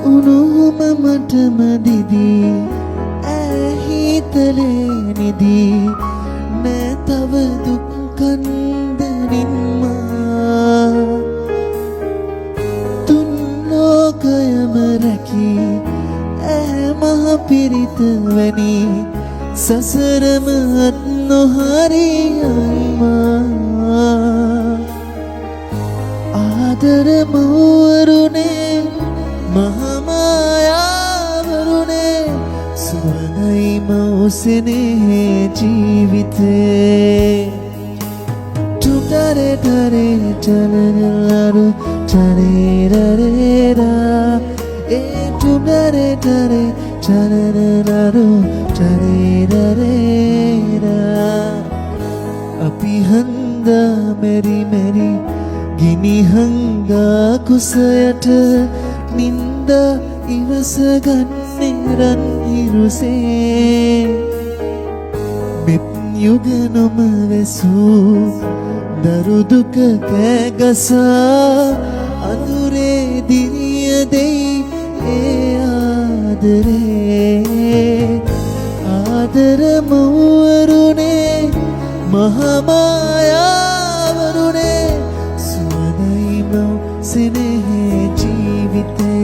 උණුහුම මටම දිදී ඇහිතලේ නිදී නෑ තව දුක් කන්දනින්මා තුන් ලෝකයම රැකී මහ පිරිත වැනි සසරම අත් නොහරියම්මා ආදර මවරුනේ මහමායාවරුනේ සුවනයි මවසනේ ජීවිතේ තුටරේ තරේ චලනලරු චරේරරේරා තුටරේ තරේ චරරරරු චරේරරේරා අපි හන්දා මෙරි මෙරි ගිනි හංගා කුසයට නින්ද ඉවසගන්නේ රන් හිරුසේ මෙත් යුග නොම වෙසූ දරු දුක කෑගසා අඳුරේ දිරිය දෙයි ඒ ආදර මවරුනේ මහමායාවරුනේ සුවනයි මව සෙනෙහේ ජීවිතේ